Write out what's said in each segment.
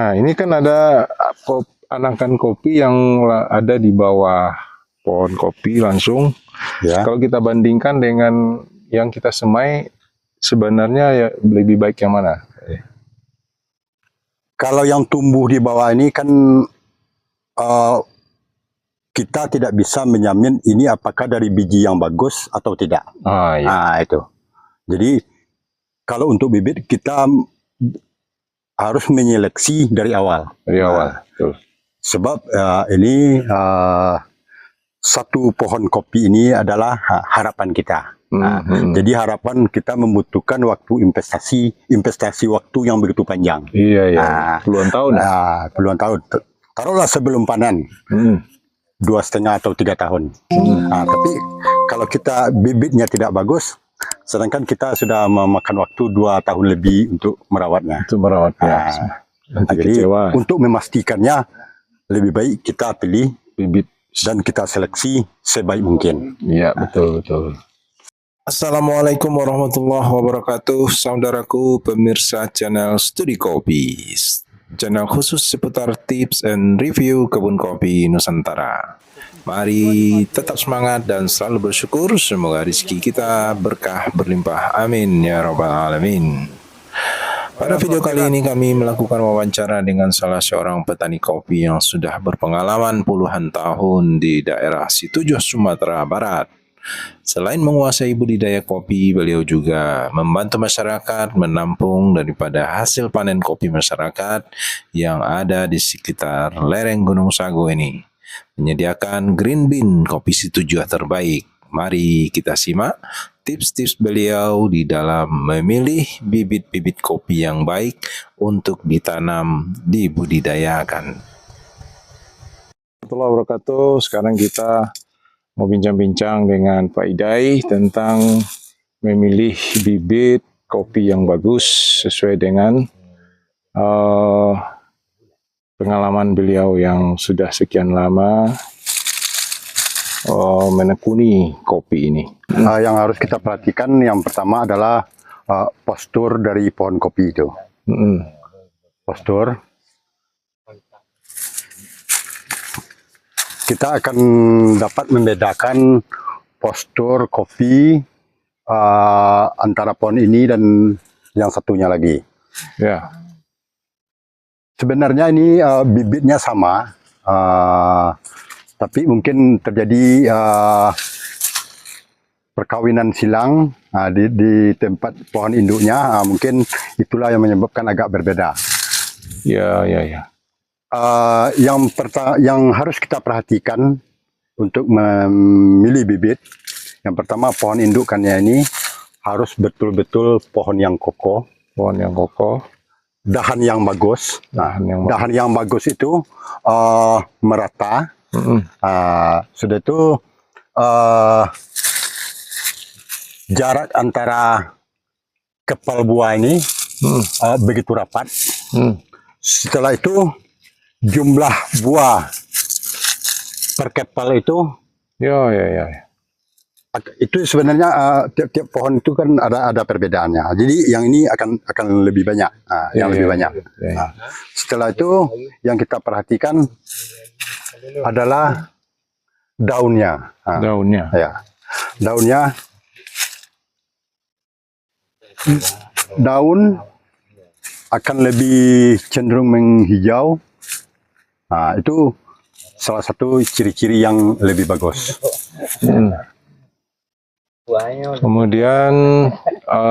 Nah, ini kan ada anakan kopi yang ada di bawah pohon kopi langsung. Ya. Kalau kita bandingkan dengan yang kita semai, sebenarnya ya lebih baik yang mana? Kalau yang tumbuh di bawah ini kan kita tidak bisa menjamin ini apakah dari biji yang bagus atau tidak. Ah, iya. Itu. Jadi kalau untuk bibit kita harus menyeleksi dari awal. Dari awal. Betul. Sebab ini satu pohon kopi ini adalah harapan kita. Jadi harapan kita membutuhkan waktu investasi waktu yang begitu panjang. Iya. Puluhan tahun. Puluhan tahun. Taruhlah sebelum panen. 2,5 atau 3 tahun. Tapi kalau kita bibitnya tidak bagus, sedangkan kita sudah memakan waktu 2 tahun lebih untuk merawatnya. Nanti jadi kecewa. Untuk memastikannya lebih baik kita pilih bibit dan kita seleksi sebaik mungkin. Iya, betul. Assalamualaikum warahmatullahi wabarakatuh, saudaraku pemirsa channel Studi Kopi, channel khusus seputar tips and review kebun kopi Nusantara. Mari tetap semangat dan selalu bersyukur, semoga rezeki kita berkah berlimpah, amin ya rabbal alamin. Pada video kali ini kami melakukan wawancara dengan salah seorang petani kopi yang sudah berpengalaman puluhan tahun di daerah Situjoh, Sumatera Barat. Selain menguasai budidaya kopi, beliau juga membantu masyarakat menampung daripada hasil panen kopi masyarakat yang ada di sekitar lereng Gunung Sago ini, menyediakan green bean kopi Situjoh terbaik. Mari kita simak tips-tips beliau di dalam memilih bibit-bibit kopi yang baik untuk ditanam, dibudidayakan. Warahmatullahi wabarakatuh. Sekarang kita mau bincang-bincang dengan Pak Idai tentang memilih bibit kopi yang bagus sesuai dengan pengalaman beliau yang sudah sekian lama menekuni kopi ini. Yang harus kita perhatikan yang pertama adalah postur dari pohon kopi itu. Postur. Kita akan dapat membedakan postur kopi antara pohon ini dan yang satunya lagi. Ya. Sebenarnya ini bibitnya sama, tapi mungkin terjadi perkawinan silang di tempat pohon induknya, mungkin itulah yang menyebabkan agak berbeda. Ya. Yang harus kita perhatikan untuk memilih bibit, yang pertama pohon indukannya ini harus betul-betul pohon yang kokoh. Dahan yang bagus. Dahan yang bagus itu merata. Sudah itu jarak antara kepal buah ini begitu rapat. Setelah itu jumlah buah per kepal itu itu sebenarnya tiap-tiap pohon itu kan ada perbedaannya. Jadi yang ini akan lebih banyak, lebih banyak. Setelah itu yang kita perhatikan adalah daunnya. Daun akan lebih cenderung menghijau. Itu salah satu ciri-ciri yang lebih bagus. Kemudian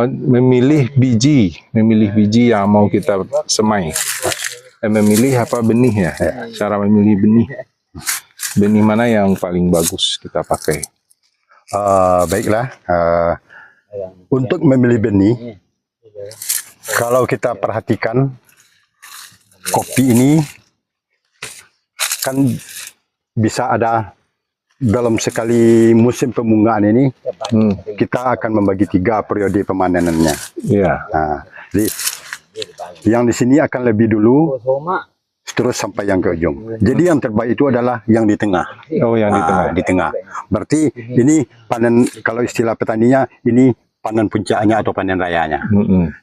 memilih biji yang mau kita semai. Memilih apa benih ya? Cara memilih benih mana yang paling bagus kita pakai? Baiklah, untuk memilih benih, kalau kita perhatikan kopi ini kan bisa ada dalam sekali musim pembungaan ini, kita akan membagi 3 periode pemanenannya. Jadi yang di sini akan lebih dulu, terus sampai yang ke ujung. Jadi yang terbaik itu adalah yang di tengah. Di tengah. Berarti ini panen, kalau istilah petaninya, ini panen puncaknya atau panen rayanya.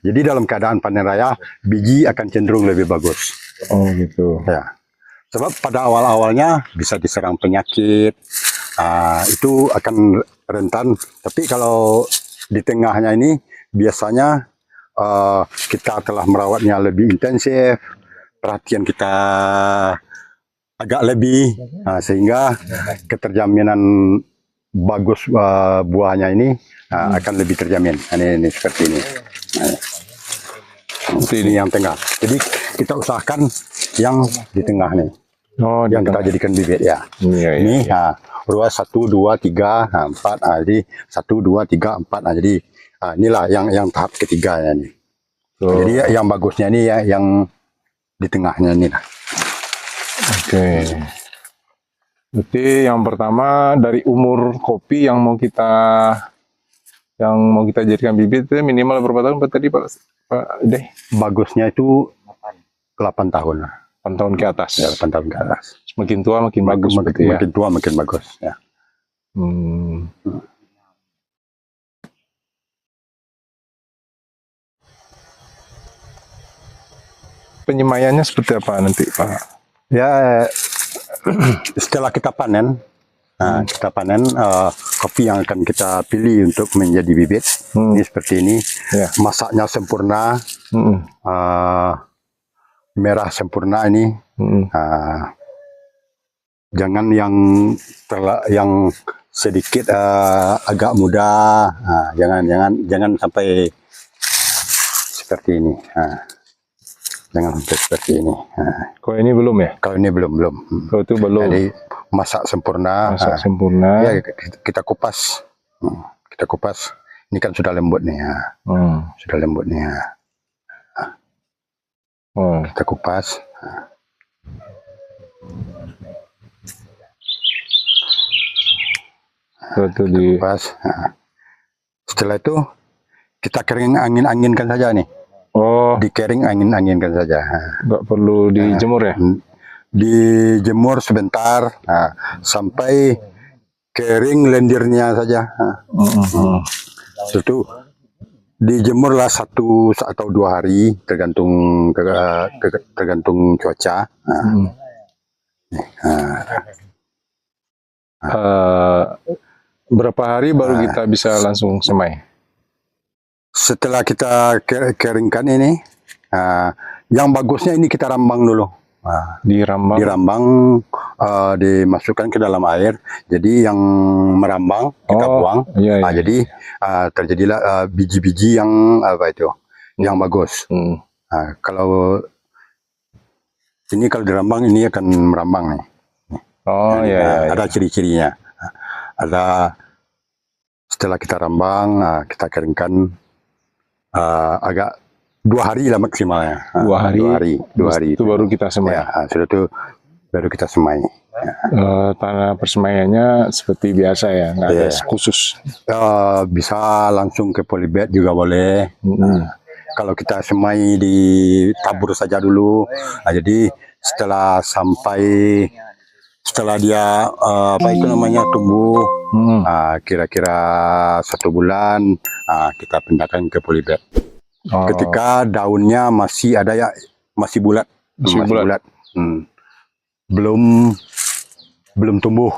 Jadi dalam keadaan panen raya, biji akan cenderung lebih bagus. Oh gitu. Ya. Sebab pada awal-awalnya bisa diserang penyakit, itu akan rentan. Tapi kalau di tengahnya ini biasanya kita telah merawatnya lebih intensif, perhatian kita agak lebih, sehingga keterjaminan bagus buahnya ini akan lebih terjamin. Ini seperti ini. Ini yang tengah. Jadi kita usahakan yang di tengah nih. Oh, Yang kita jadikan bibit ya. Iya, iya. Ini ruas 1, 2, 3, 4. Jadi 1, 2, 3, 4. Jadi inilah yang tahap ketiga ya nih. Jadi yang bagusnya ini ya yang di tengahnya ini lah. Oke. Berarti yang pertama dari umur kopi yang mau kita jadikan bibit itu minimal berapa tahun Pak tadi Pak Deh? Bagusnya itu 8 tahun lah. 8 tahun ke atas. Ya, 8 tahun ke atas. Semakin tua makin bagus berarti ya. Makin tua makin bagus ya. Penyemaiannya seperti apa nanti Pak? Ya, setelah kita panen, kopi yang akan kita pilih untuk menjadi bibit. Ini seperti ini. Ya. Masaknya sempurna, merah sempurna ini. Jangan yang sedikit agak muda, jangan sampai seperti ini. Jangan sampai seperti ini. Kalau ini belum ya? Kalau ini belum. Kalau itu belum. Jadi masak sempurna. Sempurna. Ya, kita kupas. Kita kupas. Ini kan sudah lembut nih. Sudah lembut nih. Kita kupas. Kupas. Setelah itu kita kering angin-anginkan saja nih. Oh, Dikering angin-anginkan saja. nggak perlu dijemur ya? Dijemur sebentar sampai kering lendirnya saja. Itu dijemurlah 1 atau 2 hari tergantung cuaca. Berapa hari baru kita bisa langsung semai? Setelah kita keringkan ini, yang bagusnya ini kita rambang dulu. Dirambang, dimasukkan ke dalam air. Jadi yang merambang kita buang. Iya. Jadi terjadilah biji-biji yang yang bagus. Kalau dirambang ini akan merambang nih. Ada ciri-cirinya. Setelah kita rambang, kita keringkan. Agak 2 hari lah maksimalnya. 2 hari. 2 hari. Itu baru kita semai. Ya, sudah itu baru kita semai. Tanah persemaiannya seperti biasa ya, nggak ada khusus. Bisa langsung ke polybag juga boleh. Kalau kita semai di tabur saja dulu. Jadi setelah dia tumbuh, kira-kira 1 bulan, kita pindahkan ke polybag. Ketika daunnya masih ada masih bulat, belum tumbuh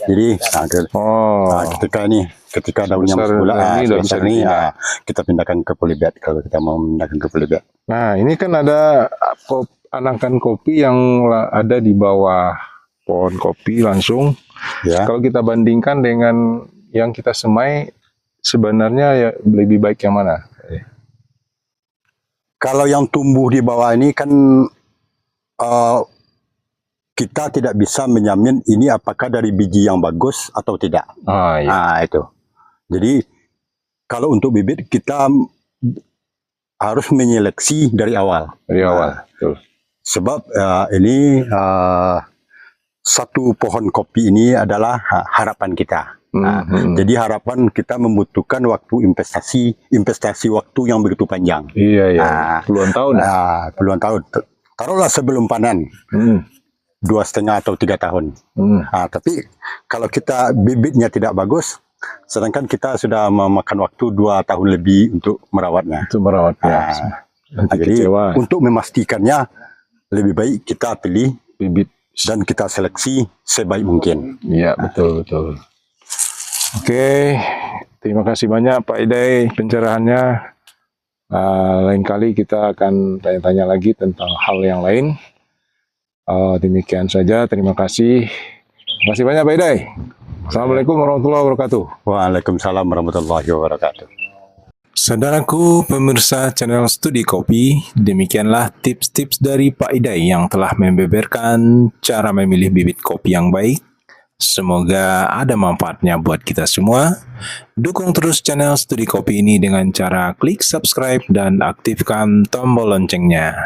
jadi ketika daunnya masih bulat, kita pindahkan ke polybag kalau kita mau pindahkan ke polybag. Nah, ini kan ada anakan kopi yang ada di bawah pohon kopi langsung. Ya. Kalau kita bandingkan dengan yang kita semai, sebenarnya ya lebih baik yang mana? Kalau yang tumbuh di bawah ini kan kita tidak bisa menjamin ini apakah dari biji yang bagus atau tidak. Itu. Jadi kalau untuk bibit kita harus menyeleksi dari awal. Betul. Sebab ini satu pohon kopi ini adalah harapan kita. Jadi harapan kita membutuhkan waktu investasi waktu yang begitu panjang. Iya. Puluhan tahun. Puluhan tahun. Taruhlah sebelum panen. 2,5 atau 3 tahun. Tapi kalau kita bibitnya tidak bagus, Sedangkan kita sudah memakan waktu 2 tahun lebih untuk merawatnya. Itu merawatnya. Nanti Jadi kecewa. untuk memastikannya lebih baik kita pilih Bibit. dan kita seleksi sebaik mungkin. Iya, betul, betul. Oke, terima kasih banyak Pak Idai pencerahannya. Lain kali kita akan tanya-tanya lagi tentang hal yang lain. Demikian saja, terima kasih. Terima kasih banyak Pak Idai. Assalamualaikum warahmatullahi wabarakatuh. Waalaikumsalam warahmatullahi wabarakatuh. Saudaraku pemirsa channel Studi Kopi, demikianlah tips-tips dari Pak Idai yang telah membeberkan cara memilih bibit kopi yang baik. Semoga ada manfaatnya buat kita semua. Dukung terus channel Studi Kopi ini dengan cara klik subscribe dan aktifkan tombol loncengnya.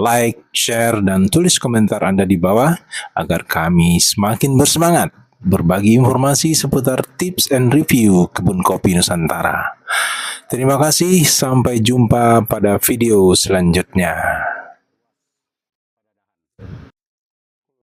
Like, share, dan tulis komentar Anda di bawah agar kami semakin bersemangat berbagi informasi seputar tips and review kebun kopi Nusantara. Terima kasih, sampai jumpa pada video selanjutnya.